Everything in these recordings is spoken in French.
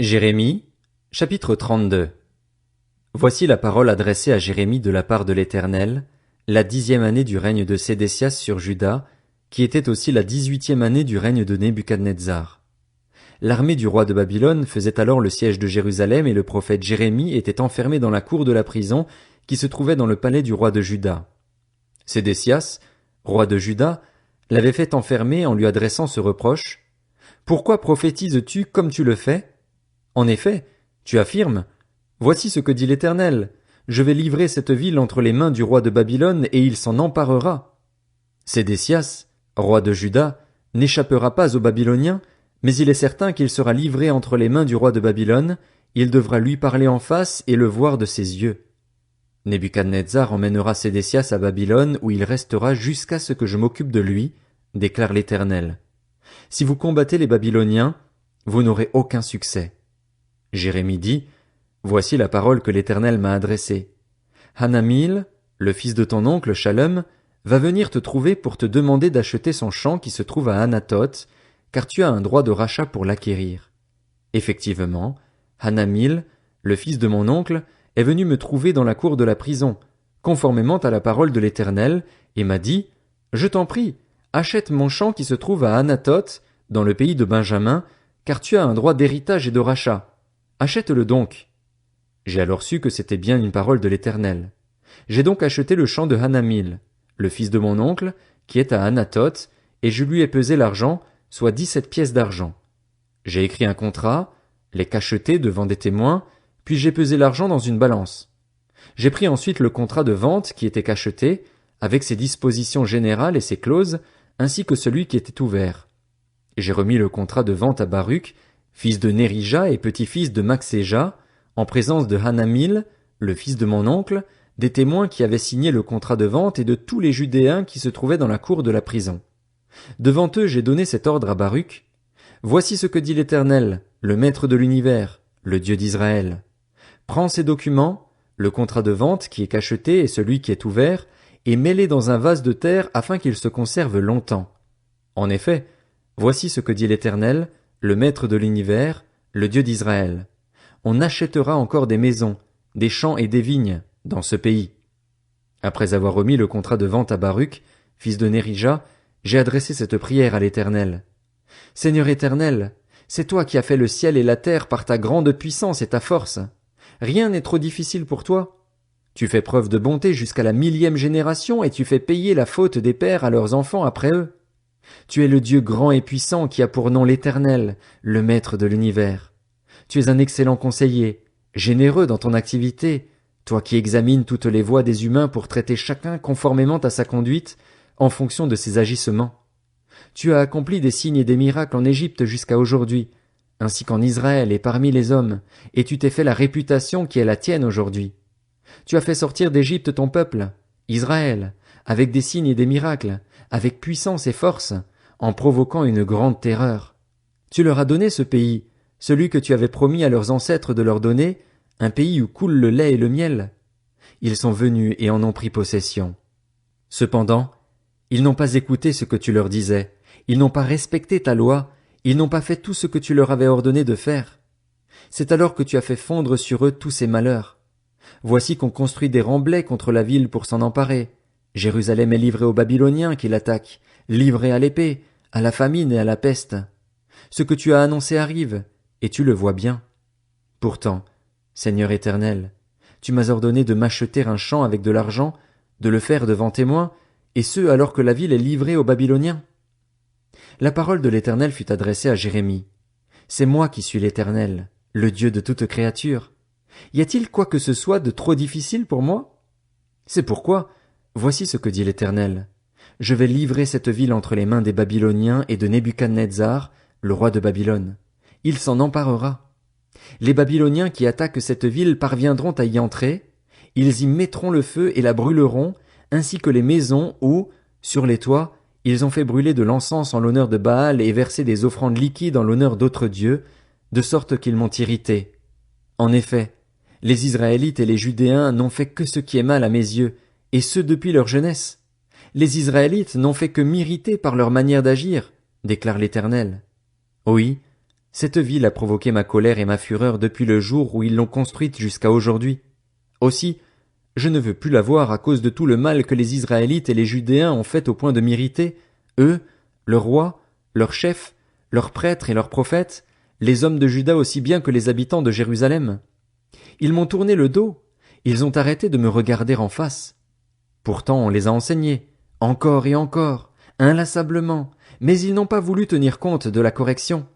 Jérémie, chapitre 32. Voici la parole adressée à Jérémie de la part de l'Éternel, la 10e année du règne de Sédécias sur Juda, qui était aussi la 18e année du règne de Nebuchadnezzar. L'armée du roi de Babylone faisait alors le siège de Jérusalem et le prophète Jérémie était enfermé dans la cour de la prison qui se trouvait dans le palais du roi de Juda. Sédécias, roi de Juda, l'avait fait enfermer en lui adressant ce reproche. « Pourquoi prophétises-tu comme tu le fais ? En effet, tu affirmes, voici ce que dit l'Éternel, je vais livrer cette ville entre les mains du roi de Babylone et il s'en emparera. Sédécias, roi de Juda, n'échappera pas aux Babyloniens, mais il est certain qu'il sera livré entre les mains du roi de Babylone, il devra lui parler en face et le voir de ses yeux. Nebuchadnezzar emmènera Sédécias à Babylone où il restera jusqu'à ce que je m'occupe de lui, déclare l'Éternel. Si vous combattez les Babyloniens, vous n'aurez aucun succès. Jérémie dit, voici la parole que l'Éternel m'a adressée. Hanamil, le fils de ton oncle Shallum, va venir te trouver pour te demander d'acheter son champ qui se trouve à Anathoth, car tu as un droit de rachat pour l'acquérir. Effectivement, Hanamil, le fils de mon oncle, est venu me trouver dans la cour de la prison, conformément à la parole de l'Éternel, et m'a dit, je t'en prie, achète mon champ qui se trouve à Anathoth, dans le pays de Benjamin, car tu as un droit d'héritage et de rachat. Achète-le donc. J'ai alors su que c'était bien une parole de l'Éternel. J'ai donc acheté le champ de Hanamil, le fils de mon oncle, qui est à Anathoth, et je lui ai pesé l'argent, soit 17 pièces d'argent. J'ai écrit un contrat, l'ai cacheté devant des témoins, puis j'ai pesé l'argent dans une balance. J'ai pris ensuite le contrat de vente qui était cacheté, avec ses dispositions générales et ses clauses, ainsi que celui qui était ouvert. J'ai remis le contrat de vente à Baruch, fils de Nérija et petit-fils de Maxéja, en présence de Hanamil, le fils de mon oncle, des témoins qui avaient signé le contrat de vente et de tous les Judéens qui se trouvaient dans la cour de la prison. Devant eux j'ai donné cet ordre à Baruch. Voici ce que dit l'Éternel, le Maître de l'univers, le Dieu d'Israël. Prends ces documents, le contrat de vente qui est cacheté et celui qui est ouvert, et mets-les dans un vase de terre afin qu'ils se conservent longtemps. En effet, voici ce que dit l'Éternel, le Maître de l'univers, le Dieu d'Israël. On achètera encore des maisons, des champs et des vignes, dans ce pays. Après avoir remis le contrat de vente à Baruch, fils de Nérija, j'ai adressé cette prière à l'Éternel. Seigneur Éternel, c'est toi qui as fait le ciel et la terre par ta grande puissance et ta force. Rien n'est trop difficile pour toi. Tu fais preuve de bonté jusqu'à la 1000e génération et tu fais payer la faute des pères à leurs enfants après eux. Tu es le Dieu grand et puissant qui a pour nom l'Éternel, le Maître de l'univers. Tu es un excellent conseiller, généreux dans ton activité, toi qui examines toutes les voies des humains pour traiter chacun conformément à sa conduite, en fonction de ses agissements. Tu as accompli des signes et des miracles en Égypte jusqu'à aujourd'hui, ainsi qu'en Israël et parmi les hommes, et tu t'es fait la réputation qui est la tienne aujourd'hui. Tu as fait sortir d'Égypte ton peuple, Israël, avec des signes et des miracles, avec puissance et force, en provoquant une grande terreur. Tu leur as donné ce pays, celui que tu avais promis à leurs ancêtres de leur donner, un pays où coule le lait et le miel. Ils sont venus et en ont pris possession. Cependant, ils n'ont pas écouté ce que tu leur disais, ils n'ont pas respecté ta loi, ils n'ont pas fait tout ce que tu leur avais ordonné de faire. C'est alors que tu as fait fondre sur eux tous ces malheurs. Voici qu'on construit des remblais contre la ville pour s'en emparer. Jérusalem est livrée aux Babyloniens qui l'attaquent, livrée à l'épée, à la famine et à la peste. Ce que tu as annoncé arrive, et tu le vois bien. Pourtant, Seigneur Éternel, tu m'as ordonné de m'acheter un champ avec de l'argent, de le faire devant témoins, et ce alors que la ville est livrée aux Babyloniens. La parole de l'Éternel fut adressée à Jérémie. C'est moi qui suis l'Éternel, le Dieu de toute créature. Y a-t-il quoi que ce soit de trop difficile pour moi? C'est pourquoi, voici ce que dit l'Éternel. Je vais livrer cette ville entre les mains des Babyloniens et de Nebuchadnezzar, le roi de Babylone. Il s'en emparera. Les Babyloniens qui attaquent cette ville parviendront à y entrer, ils y mettront le feu et la brûleront, ainsi que les maisons où, sur les toits, ils ont fait brûler de l'encens en l'honneur de Baal et versé des offrandes liquides en l'honneur d'autres dieux, de sorte qu'ils m'ont irrité. En effet, les Israélites et les Judéens n'ont fait que ce qui est mal à mes yeux, et ce depuis leur jeunesse. Les Israélites n'ont fait que m'irriter par leur manière d'agir, déclare l'Éternel. Oui, Cette ville a provoqué ma colère et ma fureur depuis le jour où ils l'ont construite jusqu'à aujourd'hui. Aussi, je ne veux plus la voir à cause de tout le mal que les Israélites et les Judéens ont fait au point de m'irriter, eux, le roi, leurs chefs, leurs prêtres et leurs prophètes, les hommes de Juda aussi bien que les habitants de Jérusalem. Ils m'ont tourné le dos, ils ont arrêté de me regarder en face. Pourtant on les a enseignés, encore et encore, inlassablement, mais ils n'ont pas voulu tenir compte de la correction.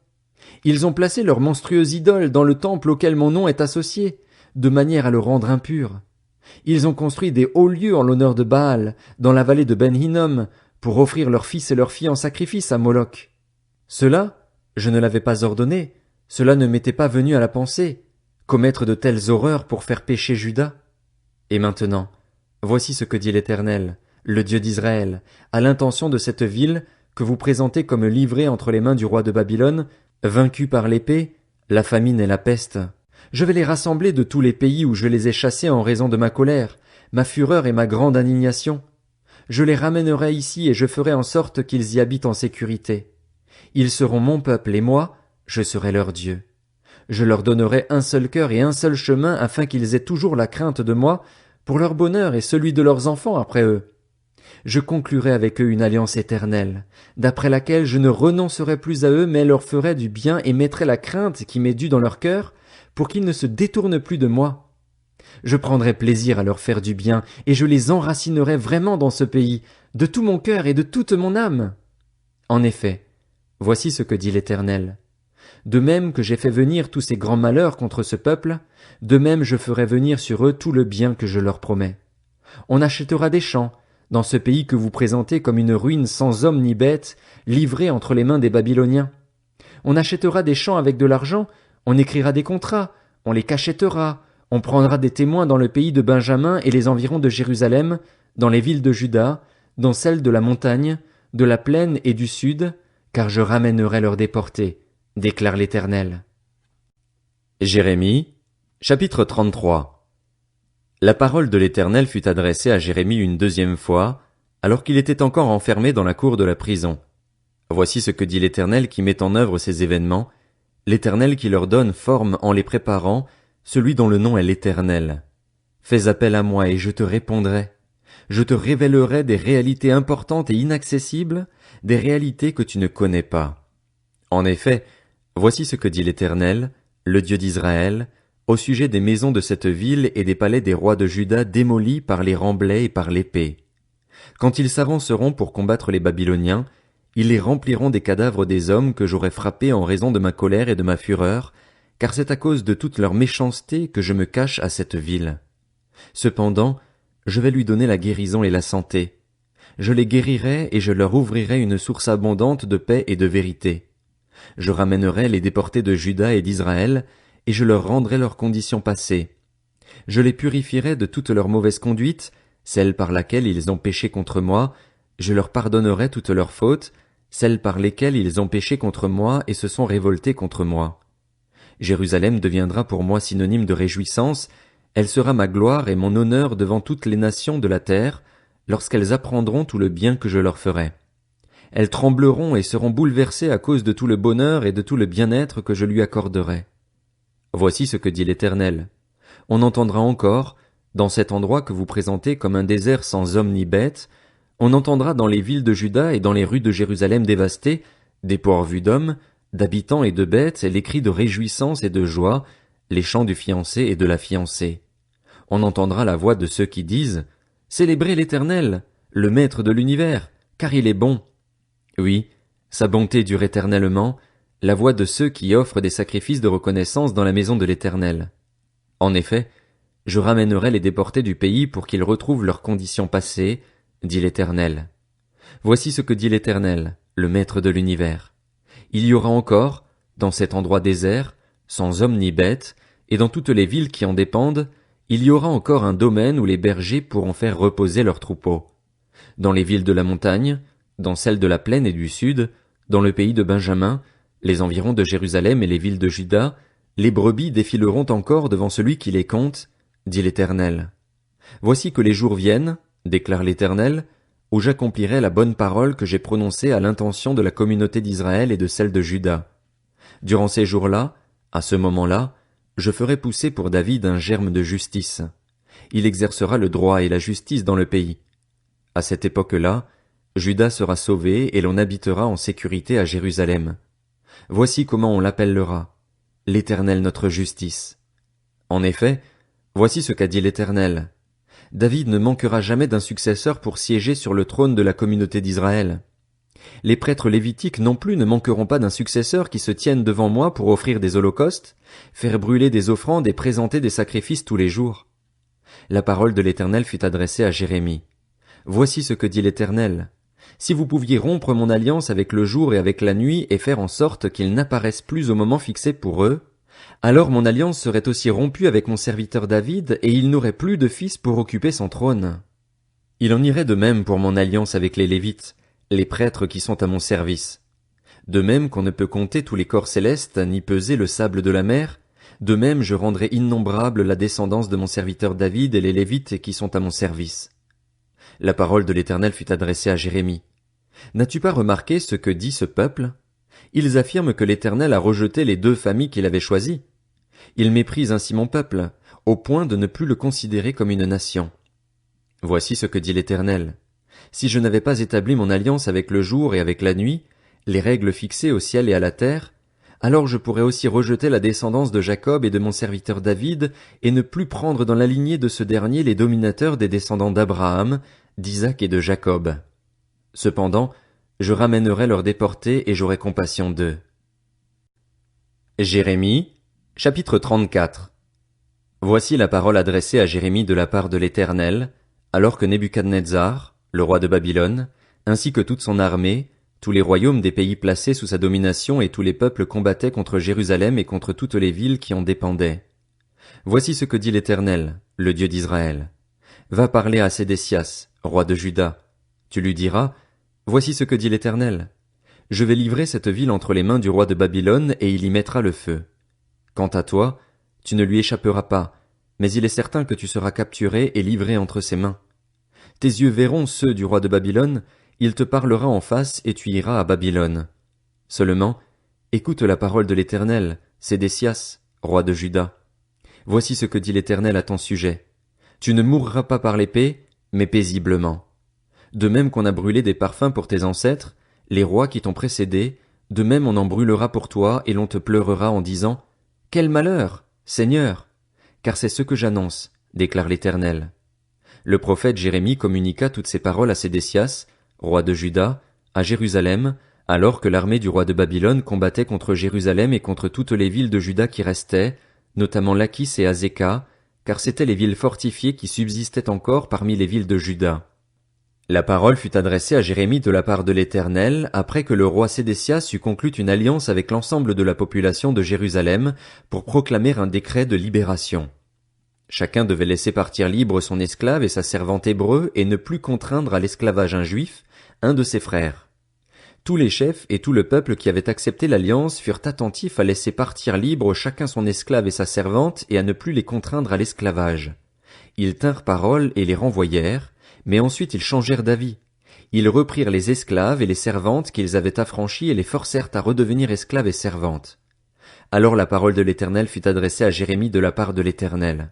Ils ont placé leur monstrueuse idole dans le temple auquel mon nom est associé, de manière à le rendre impur. Ils ont construit des hauts lieux en l'honneur de Baal, dans la vallée de Ben Hinnom, pour offrir leurs fils et leurs filles en sacrifice à Moloch. Cela, je ne l'avais pas ordonné, cela ne m'était pas venu à la pensée, commettre de telles horreurs pour faire pécher Juda. Et maintenant, voici ce que dit l'Éternel, le Dieu d'Israël, à l'intention de cette ville que vous présentez comme livrée entre les mains du roi de Babylone, vaincue par l'épée, la famine et la peste. Je vais les rassembler de tous les pays où je les ai chassés en raison de ma colère, ma fureur et ma grande indignation. Je les ramènerai ici et je ferai en sorte qu'ils y habitent en sécurité. Ils seront mon peuple et moi, je serai leur Dieu. Je leur donnerai un seul cœur et un seul chemin afin qu'ils aient toujours la crainte de moi, pour leur bonheur et celui de leurs enfants après eux. Je conclurai avec eux une alliance éternelle, d'après laquelle je ne renoncerai plus à eux, mais leur ferai du bien et mettrai la crainte qui m'est due dans leur cœur, pour qu'ils ne se détournent plus de moi. Je prendrai plaisir à leur faire du bien, et je les enracinerai vraiment dans ce pays, de tout mon cœur et de toute mon âme. En effet, voici ce que dit l'Éternel. De même que j'ai fait venir tous ces grands malheurs contre ce peuple, de même je ferai venir sur eux tout le bien que je leur promets. On achètera des champs, dans ce pays que vous présentez comme une ruine sans homme ni bête, livrée entre les mains des Babyloniens. On achètera des champs avec de l'argent, on écrira des contrats, on les cachettera, on prendra des témoins dans le pays de Benjamin et les environs de Jérusalem, dans les villes de Juda, dans celles de la montagne, de la plaine et du sud, car je ramènerai leurs déportés, déclare l'Éternel. Jérémie, chapitre 33. La parole de l'Éternel fut adressée à Jérémie une deuxième fois, alors qu'il était encore enfermé dans la cour de la prison. Voici ce que dit l'Éternel qui met en œuvre ces événements, l'Éternel qui leur donne forme en les préparant, celui dont le nom est l'Éternel. Fais appel à moi et je te répondrai. Je te révélerai des réalités importantes et inaccessibles, des réalités que tu ne connais pas. En effet, voici ce que dit l'Éternel, le Dieu d'Israël, au sujet des maisons de cette ville et des palais des rois de Juda démolis par les remblais et par l'épée. Quand ils s'avanceront pour combattre les Babyloniens, ils les rempliront des cadavres des hommes que j'aurai frappés en raison de ma colère et de ma fureur, car c'est à cause de toute leur méchanceté que je me cache à cette ville. Cependant, je vais lui donner la guérison et la santé. Je les guérirai et je leur ouvrirai une source abondante de paix et de vérité. Je ramènerai les déportés de Juda et d'Israël, et je leur rendrai leurs conditions passées. Je les purifierai de toute leur mauvaise conduite, celle par laquelle ils ont péché contre moi, je leur pardonnerai toutes leurs fautes, celles par lesquelles ils ont péché contre moi et se sont révoltés contre moi. Jérusalem deviendra pour moi synonyme de réjouissance, elle sera ma gloire et mon honneur devant toutes les nations de la terre, lorsqu'elles apprendront tout le bien que je leur ferai. Elles trembleront et seront bouleversées à cause de tout le bonheur et de tout le bien-être que je lui accorderai. Voici ce que dit l'Éternel. On entendra encore, dans cet endroit que vous présentez comme un désert sans homme ni bête, on entendra dans les villes de Juda et dans les rues de Jérusalem dévastées, dépourvues d'hommes, d'habitants et de bêtes, les cris de réjouissance et de joie, les chants du fiancé et de la fiancée. On entendra la voix de ceux qui disent « Célébrez l'Éternel, le Maître de l'univers, car il est bon. » Oui, sa bonté dure éternellement, la voix de ceux qui offrent des sacrifices de reconnaissance dans la maison de l'Éternel. En effet, je ramènerai les déportés du pays pour qu'ils retrouvent leurs conditions passées, dit l'Éternel. Voici ce que dit l'Éternel, le Maître de l'univers. Il y aura encore, dans cet endroit désert, sans homme ni bête, et dans toutes les villes qui en dépendent, il y aura encore un domaine où les bergers pourront faire reposer leurs troupeaux. Dans les villes de la montagne, dans celles de la plaine et du sud, dans le pays de Benjamin, les environs de Jérusalem et les villes de Juda, les brebis défileront encore devant celui qui les compte, dit l'Éternel. Voici que les jours viennent, déclare l'Éternel, où j'accomplirai la bonne parole que j'ai prononcée à l'intention de la communauté d'Israël et de celle de Juda. Durant ces jours-là, à ce moment-là, je ferai pousser pour David un germe de justice. Il exercera le droit et la justice dans le pays. À cette époque-là, Juda sera sauvé et l'on habitera en sécurité à Jérusalem. Voici comment on l'appellera: l'Éternel notre justice. En effet, voici ce qu'a dit l'Éternel. David ne manquera jamais d'un successeur pour siéger sur le trône de la communauté d'Israël. Les prêtres lévitiques non plus ne manqueront pas d'un successeur qui se tienne devant moi pour offrir des holocaustes, faire brûler des offrandes et présenter des sacrifices tous les jours. La parole de l'Éternel fut adressée à Jérémie. Voici ce que dit l'Éternel. Si vous pouviez rompre mon alliance avec le jour et avec la nuit et faire en sorte qu'ils n'apparaissent plus au moment fixé pour eux, alors mon alliance serait aussi rompue avec mon serviteur David et il n'aurait plus de fils pour occuper son trône. Il en irait de même pour mon alliance avec les Lévites, les prêtres qui sont à mon service. De même qu'on ne peut compter tous les corps célestes ni peser le sable de la mer, de même je rendrai innombrable la descendance de mon serviteur David et les Lévites qui sont à mon service. La parole de l'Éternel fut adressée à Jérémie. N'as-tu pas remarqué ce que dit ce peuple? Ils affirment que l'Éternel a rejeté les 2 familles qu'il avait choisies. Ils méprisent ainsi mon peuple, au point de ne plus le considérer comme une nation. Voici ce que dit l'Éternel. Si je n'avais pas établi mon alliance avec le jour et avec la nuit, les règles fixées au ciel et à la terre, alors je pourrais aussi rejeter la descendance de Jacob et de mon serviteur David, et ne plus prendre dans la lignée de ce dernier les dominateurs des descendants d'Abraham, d'Isaac et de Jacob. Cependant, je ramènerai leurs déportés et j'aurai compassion d'eux. Jérémie, chapitre 34. Voici la parole adressée à Jérémie de la part de l'Éternel, alors que Nebuchadnezzar, le roi de Babylone, ainsi que toute son armée, tous les royaumes des pays placés sous sa domination et tous les peuples combattaient contre Jérusalem et contre toutes les villes qui en dépendaient. Voici ce que dit l'Éternel, le Dieu d'Israël. Va parler à Sédécias, roi de Juda. Tu lui diras, voici ce que dit l'Éternel. Je vais livrer cette ville entre les mains du roi de Babylone et il y mettra le feu. Quant à toi, tu ne lui échapperas pas, mais il est certain que tu seras capturé et livré entre ses mains. Tes yeux verront ceux du roi de Babylone, il te parlera en face et tu iras à Babylone. Seulement, écoute la parole de l'Éternel, Sédécias, roi de Juda. Voici ce que dit l'Éternel à ton sujet. Tu ne mourras pas par l'épée, mais paisiblement. De même qu'on a brûlé des parfums pour tes ancêtres, les rois qui t'ont précédé, de même on en brûlera pour toi et l'on te pleurera en disant, quel malheur, Seigneur! Car c'est ce que j'annonce, déclare l'Éternel. Le prophète Jérémie communiqua toutes ces paroles à Sédécias, roi de Juda, à Jérusalem, alors que l'armée du roi de Babylone combattait contre Jérusalem et contre toutes les villes de Juda qui restaient, notamment Lachis et Azéka, car c'étaient les villes fortifiées qui subsistaient encore parmi les villes de Juda. La parole fut adressée à Jérémie de la part de l'Éternel, après que le roi Sédécias eut conclu une alliance avec l'ensemble de la population de Jérusalem pour proclamer un décret de libération. Chacun devait laisser partir libre son esclave et sa servante hébreu et ne plus contraindre à l'esclavage un juif, un de ses frères. Tous les chefs et tout le peuple qui avait accepté l'alliance furent attentifs à laisser partir libre chacun son esclave et sa servante et à ne plus les contraindre à l'esclavage. Ils tinrent parole et les renvoyèrent, mais ensuite ils changèrent d'avis. Ils reprirent les esclaves et les servantes qu'ils avaient affranchis et les forcèrent à redevenir esclaves et servantes. Alors la parole de l'Éternel fut adressée à Jérémie de la part de l'Éternel.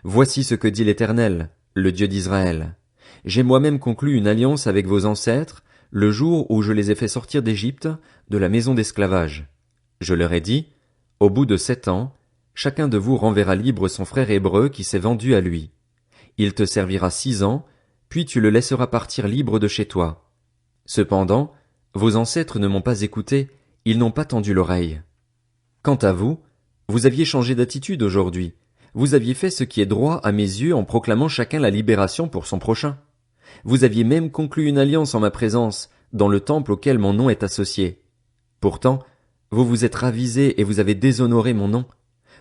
Voici ce que dit l'Éternel, le Dieu d'Israël. J'ai moi-même conclu une alliance avec vos ancêtres, le jour où je les ai fait sortir d'Égypte, de la maison d'esclavage. Je leur ai dit, au bout de 7 ans, chacun de vous renverra libre son frère hébreu qui s'est vendu à lui. Il te servira 6 ans, puis tu le laisseras partir libre de chez toi. Cependant, vos ancêtres ne m'ont pas écouté, ils n'ont pas tendu l'oreille. Quant à vous, vous aviez changé d'attitude aujourd'hui. Vous aviez fait ce qui est droit à mes yeux en proclamant chacun la libération pour son prochain. Vous aviez même conclu une alliance en ma présence, dans le temple auquel mon nom est associé. Pourtant, vous vous êtes ravisés et vous avez déshonoré mon nom.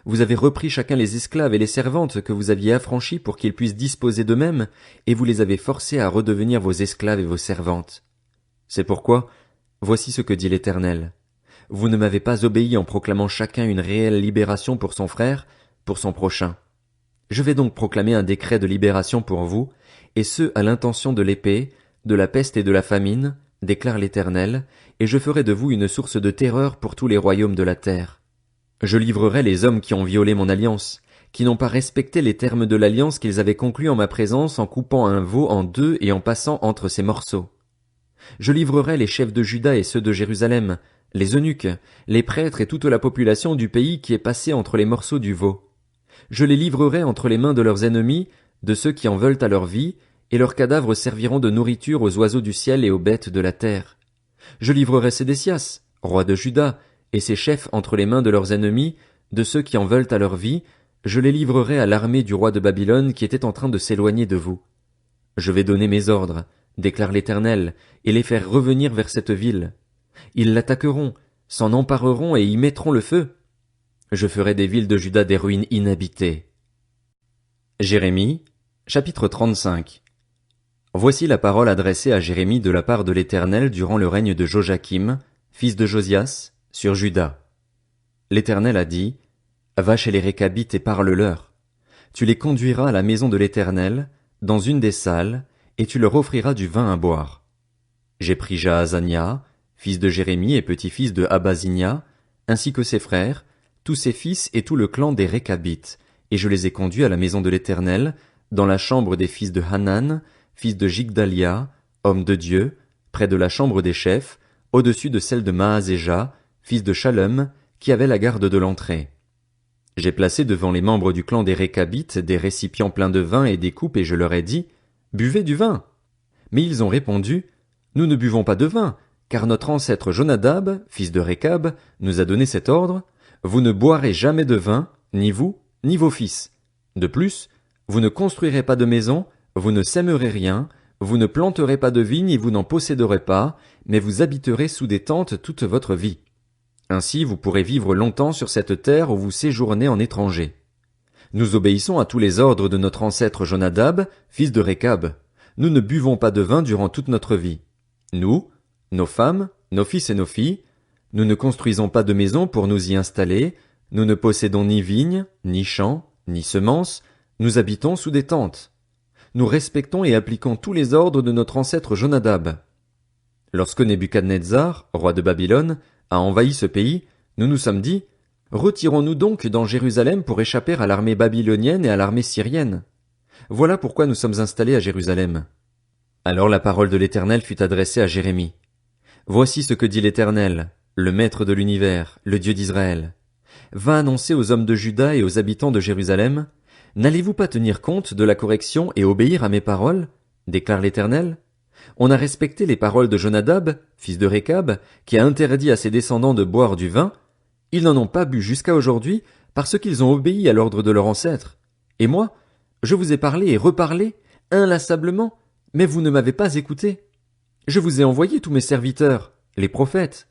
Vous avez repris chacun les esclaves et les servantes que vous aviez affranchis pour qu'ils puissent disposer d'eux-mêmes, et vous les avez forcés à redevenir vos esclaves et vos servantes. C'est pourquoi, voici ce que dit l'Éternel. Vous ne m'avez pas obéi en proclamant chacun une réelle libération pour son frère, pour son prochain. Je vais donc proclamer un décret de libération pour vous, et ce à l'intention de l'épée, de la peste et de la famine, déclare l'Éternel, et je ferai de vous une source de terreur pour tous les royaumes de la terre. Je livrerai les hommes qui ont violé mon alliance, qui n'ont pas respecté les termes de l'alliance qu'ils avaient conclue en ma présence en coupant un veau en deux et en passant entre ses morceaux. Je livrerai les chefs de Juda et ceux de Jérusalem, les eunuques, les prêtres et toute la population du pays qui est passée entre les morceaux du veau. Je les livrerai entre les mains de leurs ennemis, de ceux qui en veulent à leur vie, et leurs cadavres serviront de nourriture aux oiseaux du ciel et aux bêtes de la terre. Je livrerai Sédécias, roi de Juda, et ses chefs entre les mains de leurs ennemis, de ceux qui en veulent à leur vie, je les livrerai à l'armée du roi de Babylone qui était en train de s'éloigner de vous. Je vais donner mes ordres, déclare l'Éternel, et les faire revenir vers cette ville. Ils l'attaqueront, s'en empareront et y mettront le feu. Je ferai des villes de Juda des ruines inhabitées. Jérémie, chapitre 35. Voici la parole adressée à Jérémie de la part de l'Éternel durant le règne de Joachim, fils de Josias, sur Juda. L'Éternel a dit, Va chez les Récabites et parle-leur. Tu les conduiras à la maison de l'Éternel, dans une des salles, et tu leur offriras du vin à boire. J'ai pris Jaazania, fils de Jérémie et petit-fils de Abazinia, ainsi que ses frères, tous ses fils et tout le clan des Récabites, et je les ai conduits à la maison de l'Éternel, dans la chambre des fils de Hanan, fils de Jigdalia, homme de Dieu, près de la chambre des chefs, au-dessus de celle de Maazéja, fils de Shallum, qui avait la garde de l'entrée. J'ai placé devant les membres du clan des Récabites des récipients pleins de vin et des coupes et je leur ai dit, Buvez du vin. Mais ils ont répondu, Nous ne buvons pas de vin, car notre ancêtre Jonadab, fils de Récab, nous a donné cet ordre, Vous ne boirez jamais de vin, ni vous, ni vos fils. De plus, vous ne construirez pas de maison, vous ne sèmerez rien, vous ne planterez pas de vignes et vous n'en posséderez pas, mais vous habiterez sous des tentes toute votre vie. Ainsi vous pourrez vivre longtemps sur cette terre où vous séjournez en étranger. Nous obéissons à tous les ordres de notre ancêtre Jonadab, fils de Récab. Nous ne buvons pas de vin durant toute notre vie. Nous, nos femmes, nos fils et nos filles, nous ne construisons pas de maison pour nous y installer, nous ne possédons ni vignes, ni champs, ni semences, nous habitons sous des tentes. Nous respectons et appliquons tous les ordres de notre ancêtre Jonadab. Lorsque Nebuchadnezzar, roi de Babylone, a envahi ce pays, nous nous sommes dit, retirons-nous donc dans Jérusalem pour échapper à l'armée babylonienne et à l'armée syrienne. Voilà pourquoi nous sommes installés à Jérusalem. Alors la parole de l'Éternel fut adressée à Jérémie. Voici ce que dit l'Éternel, le Maître de l'univers, le Dieu d'Israël. Va annoncer aux hommes de Juda et aux habitants de Jérusalem, n'allez-vous pas tenir compte de la correction et obéir à mes paroles, déclare l'Éternel? On a respecté les paroles de Jonadab, fils de Récab, qui a interdit à ses descendants de boire du vin. Ils n'en ont pas bu jusqu'à aujourd'hui parce qu'ils ont obéi à l'ordre de leur ancêtre. Et moi, je vous ai parlé et reparlé, inlassablement, mais vous ne m'avez pas écouté. Je vous ai envoyé tous mes serviteurs, les prophètes.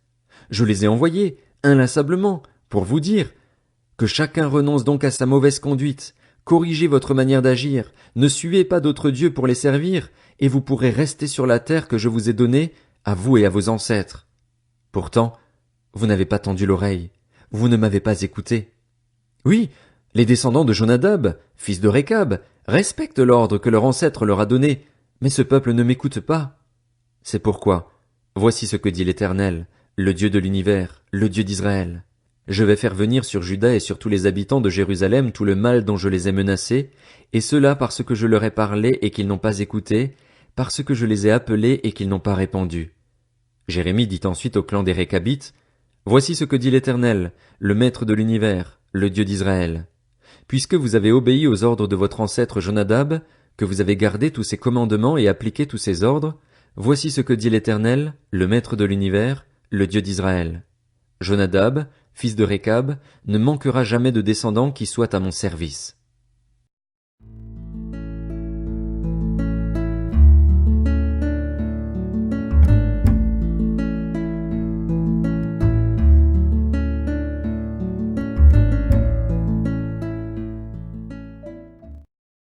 Je les ai envoyés, inlassablement, pour vous dire que chacun renonce donc à sa mauvaise conduite, corrigez votre manière d'agir, ne suivez pas d'autres dieux pour les servir, et vous pourrez rester sur la terre que je vous ai donnée, à vous et à vos ancêtres. Pourtant, vous n'avez pas tendu l'oreille, vous ne m'avez pas écouté. Oui, les descendants de Jonadab, fils de Récab, respectent l'ordre que leur ancêtre leur a donné, mais ce peuple ne m'écoute pas. C'est pourquoi, voici ce que dit l'Éternel, le Dieu de l'univers, le Dieu d'Israël. Je vais faire venir sur Juda et sur tous les habitants de Jérusalem tout le mal dont je les ai menacés, et cela parce que je leur ai parlé et qu'ils n'ont pas écouté, parce que je les ai appelés et qu'ils n'ont pas répondu. Jérémie dit ensuite au clan des Récabites, Voici ce que dit l'Éternel, le Maître de l'univers, le Dieu d'Israël. Puisque vous avez obéi aux ordres de votre ancêtre Jonadab, que vous avez gardé tous ses commandements et appliqué tous ses ordres, voici ce que dit l'Éternel, le Maître de l'univers, le Dieu d'Israël. Jonadab, fils de Récab, ne manquera jamais de descendants qui soient à mon service.